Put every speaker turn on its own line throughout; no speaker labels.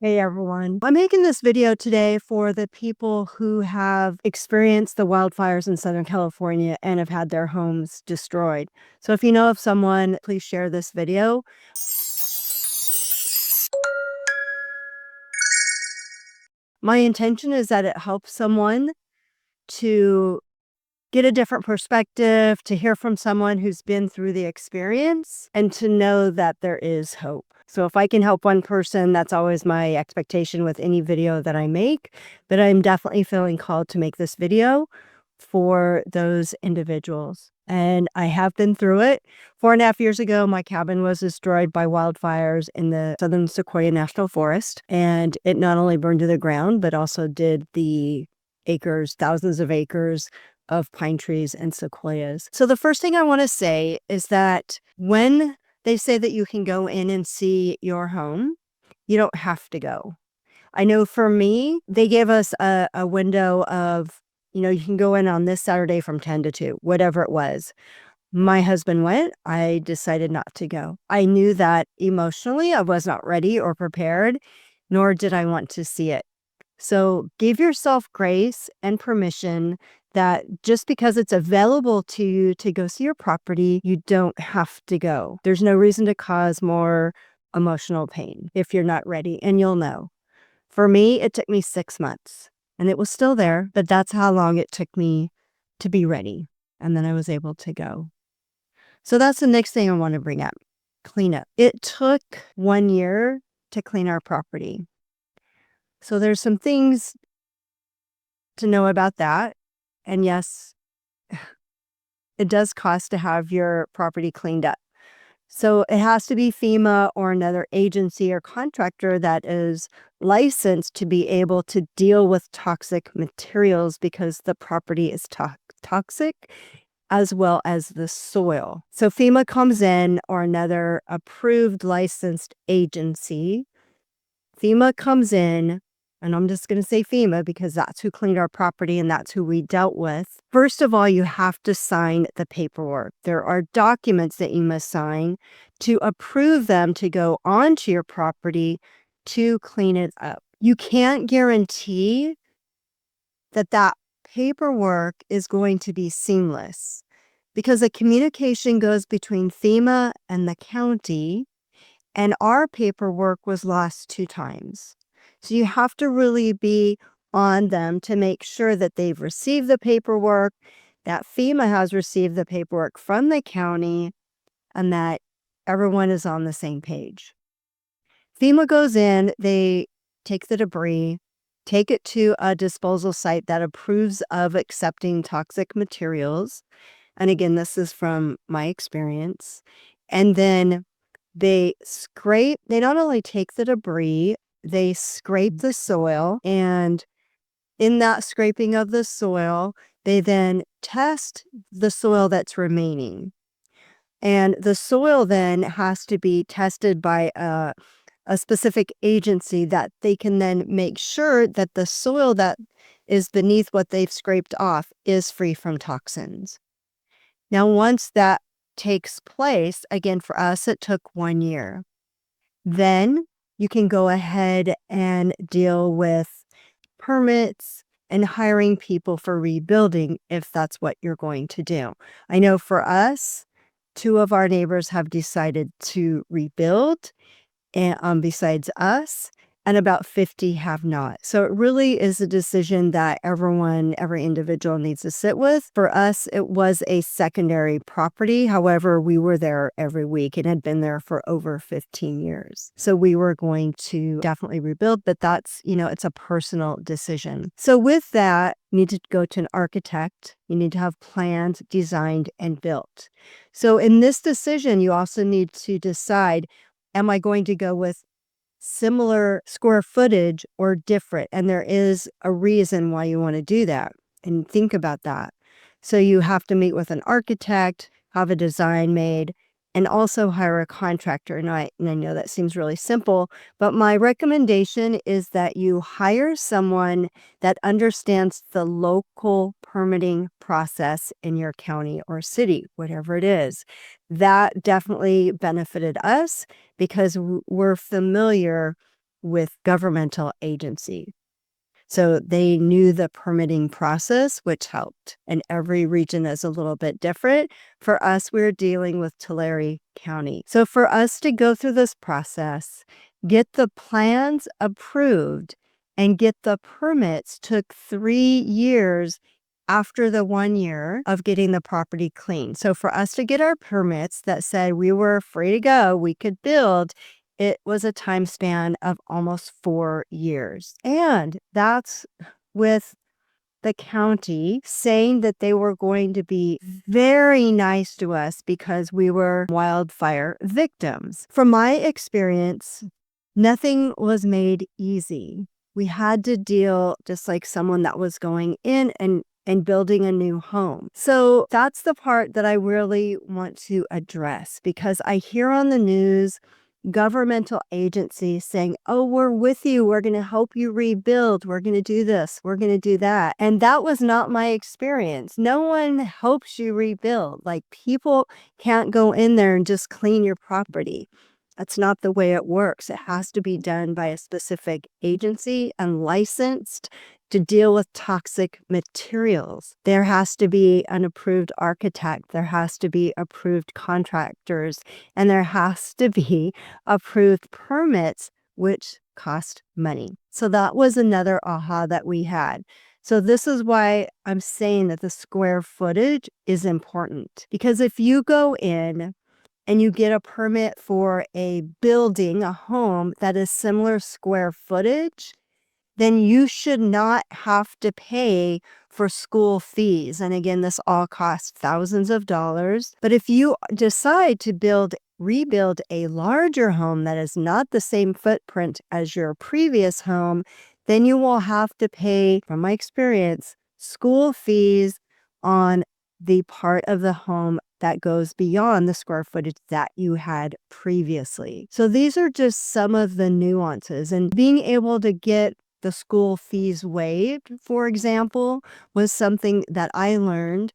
Hey everyone. I'm making this video today for the people who have experienced the wildfires in Southern California and have had their homes destroyed. So if you know of someone, please share this video. My intention is that it helps someone to get a different perspective, to hear from someone who's been through the experience, and to know that there is hope. So if I can help one person, that's always my expectation with any video that I make. But I'm definitely feeling called to make this video for those individuals. And I have been through it. 4.5 years ago, my cabin was destroyed by wildfires in the Southern Sequoia National Forest. And it not only burned to the ground, but also did the acres, thousands of acres of pine trees and sequoias. So the first thing I want to say is that when they say that you can go in and see your home, you don't have to go. I know for me, they gave us a window of, you can go in on this Saturday from 10 to 2, whatever it was. My husband went. I decided not to go. I knew that emotionally I was not ready or prepared, nor did I want to see it. So give yourself grace and permission that just because it's available to you to go see your property, you don't have to go. There's no reason to cause more emotional pain if you're not ready, and you'll know. For me, it took me 6 months and it was still there, but that's how long it took me to be ready. And then I was able to go. So that's the next thing I want to bring up. Cleanup. It took 1 year to clean our property. So there's some things to know about that. And yes, it does cost to have your property cleaned up. So it has to be FEMA or another agency or contractor that is licensed to be able to deal with toxic materials because the property is toxic, as well as the soil. So FEMA comes in, or another approved licensed agency. FEMA comes in, and I'm just going to say FEMA because that's who cleaned our property and that's who we dealt with. First of all, you have to sign the paperwork. There are documents that you must sign to approve them to go onto your property to clean it up. You can't guarantee that that paperwork is going to be seamless because the communication goes between FEMA and the county, and our paperwork was lost 2 times. So you have to really be on them to make sure that they've received the paperwork, that FEMA has received the paperwork from the county, and that everyone is on the same page. FEMA goes in, they take the debris, take it to a disposal site that approves of accepting toxic materials. And again, this is from my experience. And then they not only take the debris, they scrape the soil, and in that scraping of the soil, they then test the soil that's remaining. And the soil then has to be tested by a specific agency that they can then make sure that the soil that is beneath what they've scraped off is free from toxins. Now, once that takes place, again, for us, it took 1 year. Then you can go ahead and deal with permits and hiring people for rebuilding if that's what you're going to do. I know for us, 2 of our neighbors have decided to rebuild, and besides us, and about 50 have not. So it really is a decision that every individual needs to sit with. For us, it was a secondary property. However, we were there every week and had been there for over 15 years. So we were going to definitely rebuild, but that's, it's a personal decision. So with that, you need to go to an architect. You need to have plans designed and built. So in this decision, you also need to decide, am I going to go with similar square footage or different? And there is a reason why you want to do that, and think about that. So you have to meet with an architect, have a design made, and also hire a contractor. And I know that seems really simple, but my recommendation is that you hire someone that understands the local permitting process in your county or city, whatever it is. That definitely benefited us because we're familiar with governmental agency. So they knew the permitting process, which helped. And every region is a little bit different. For us, we're dealing with Tulare County. So for us to go through this process, get the plans approved, and get the permits took 3 years after the 1 year of getting the property clean. So for us to get our permits that said we were free to go, we could build, it was a time span of almost 4 years. And that's with the county saying that they were going to be very nice to us because we were wildfire victims. From my experience, nothing was made easy. We had to deal just like someone that was going in and building a new home. So that's the part that I really want to address, because I hear on the news governmental agencies saying, oh, we're with you. We're going to help you rebuild. We're going to do this. We're going to do that. And that was not my experience. No one helps you rebuild. Like, people can't go in there and just clean your property. That's not the way it works. It has to be done by a specific agency and licensed to deal with toxic materials. There has to be an approved architect. There has to be approved contractors, and there has to be approved permits, which cost money. So that was another aha that we had. So this is why I'm saying that the square footage is important, because if you go in and you get a permit for a building, a home that is similar square footage, then you should not have to pay for school fees. And again, this all costs thousands of dollars. But if you decide to rebuild a larger home that is not the same footprint as your previous home, then you will have to pay, from my experience, school fees on the part of the home that goes beyond the square footage that you had previously. So these are just some of the nuances, and being able to get the school fees waived, for example, was something that I learned.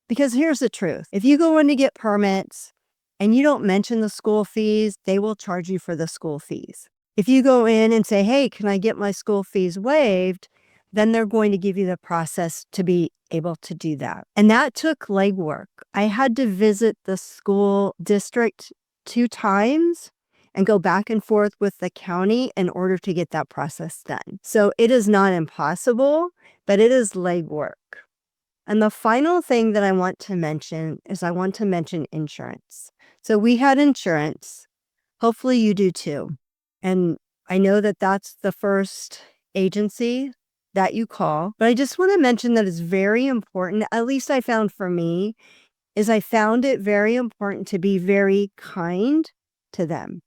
Because here's the truth. If you go in to get permits and you don't mention the school fees, they will charge you for the school fees. If you go in and say, hey, can I get my school fees waived? Then they're going to give you the process to be able to do that. And that took legwork. I had to visit the school district 2 times and go back and forth with the county in order to get that process done. So it is not impossible, but it is legwork. And the final thing that I want to mention is I want to mention insurance. So we had insurance. Hopefully you do too. And I know that that's the first agency that you call, but I just want to mention that it's very important, at least I found for me, is I found it very important to be very kind to them.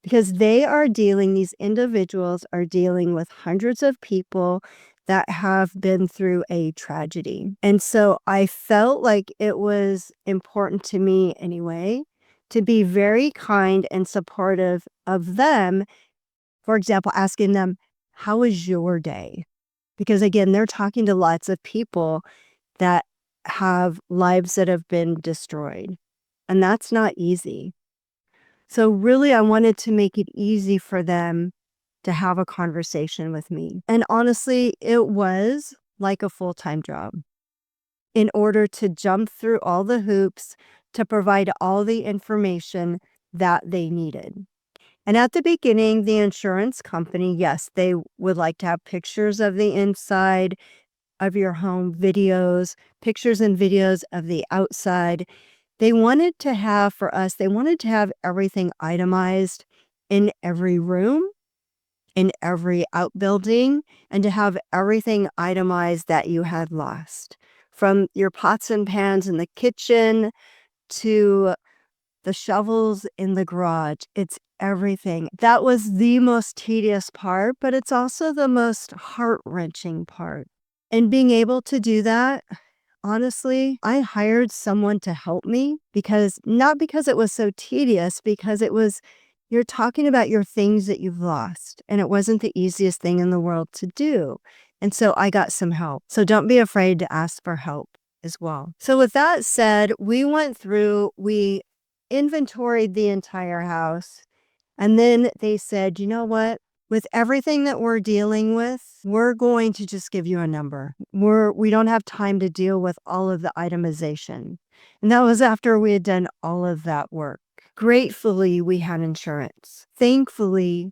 Because these individuals are dealing with hundreds of people that have been through a tragedy. And so I felt like it was important to me anyway, to be very kind and supportive of them. For example, asking them, how was your day? Because again, they're talking to lots of people that have lives that have been destroyed. And that's not easy. So really, I wanted to make it easy for them to have a conversation with me. And honestly, it was like a full-time job in order to jump through all the hoops to provide all the information that they needed. And at the beginning, the insurance company, yes, they would like to have pictures of the inside of your home, pictures and videos of the outside. They wanted to have everything itemized in every room, in every outbuilding, and to have everything itemized that you had lost. From your pots and pans in the kitchen to the shovels in the garage, it's everything. That was the most tedious part, but it's also the most heart-wrenching part. And being able to do that, honestly, I hired someone to help me not because it was so tedious, because you're talking about your things that you've lost, and it wasn't the easiest thing in the world to do. And so I got some help. So don't be afraid to ask for help as well. So with that said, we inventoried the entire house, and then they said, you know what? with everything that we're dealing with, we're going to just give you a number. We don't have time to deal with all of the itemization. And that was after we had done all of that work. Gratefully, we had insurance. Thankfully,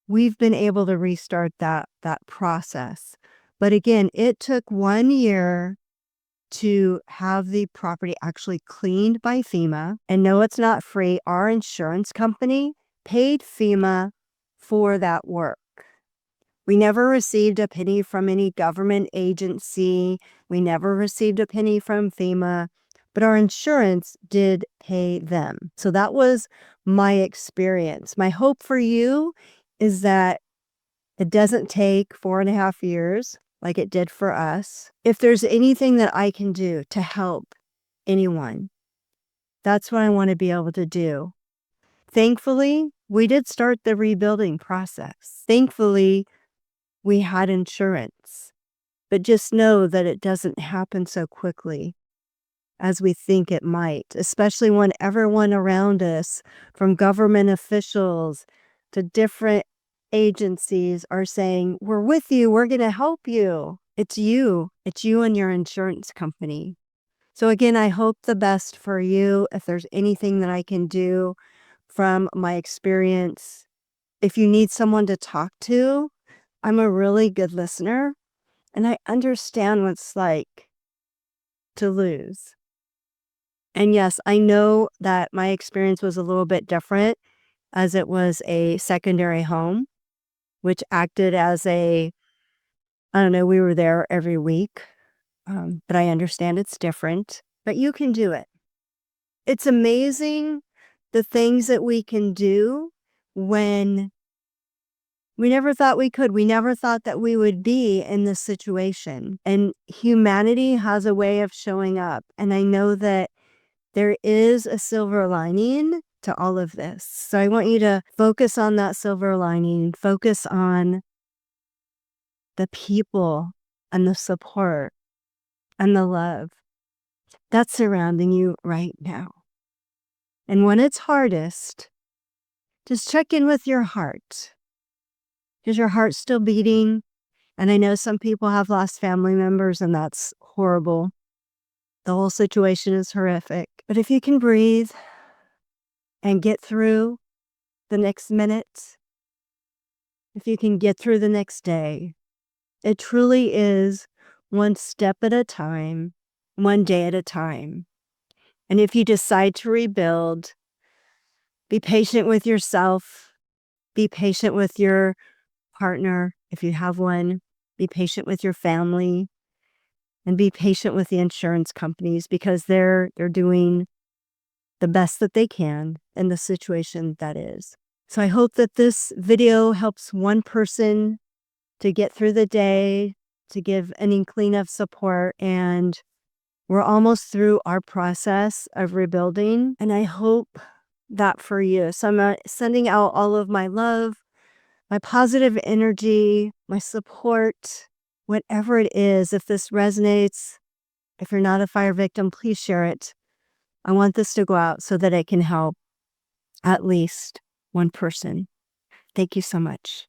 we've been able to restart that process. But again, it took 1 year to have the property actually cleaned by FEMA. And no, it's not free. Our insurance company paid FEMA for that work. We never received a penny from any government agency. We never received a penny from FEMA, but our insurance did pay them. So that was my experience. My hope for you is that it doesn't take 4.5 years like it did for us. If there's anything that I can do to help anyone, that's what I want to be able to do. Thankfully, we did start the rebuilding process. Thankfully, we had insurance. But just know that it doesn't happen so quickly as we think it might, especially when everyone around us, from government officials to different agencies, are saying, we're with you, we're going to help you. It's you and your insurance company. So again, I hope the best for you. If there's anything that I can do from my experience, if you need someone to talk to, I'm a really good listener and I understand what it's like to lose. And yes, I know that my experience was a little bit different as it was a secondary home, which acted as I don't know, we were there every week. But I understand it's different, but you can do it. It's amazing the things that we can do when we never thought we could. We never thought that we would be in this situation. And humanity has a way of showing up. And I know that there is a silver lining to all of this. So I want you to focus on that silver lining, focus on the people and the support and the love that's surrounding you right now. And when it's hardest, just check in with your heart. Is your heart still beating? And I know some people have lost family members, and that's horrible. The whole situation is horrific. But if you can breathe and get through the next minute, if you can get through the next day, it truly is one step at a time, one day at a time. And if you decide to rebuild, be patient with yourself, be patient with your partner, if you have one, be patient with your family, and be patient with the insurance companies because they're doing the best that they can in the situation that is. So I hope that this video helps one person to get through the day, to give an inkling of support, and we're almost through our process of rebuilding, and I hope that for you. So I'm sending out all of my love, my positive energy, my support, whatever it is. If this resonates, if you're not a fire victim, please share it. I want this to go out so that it can help at least one person. Thank you so much.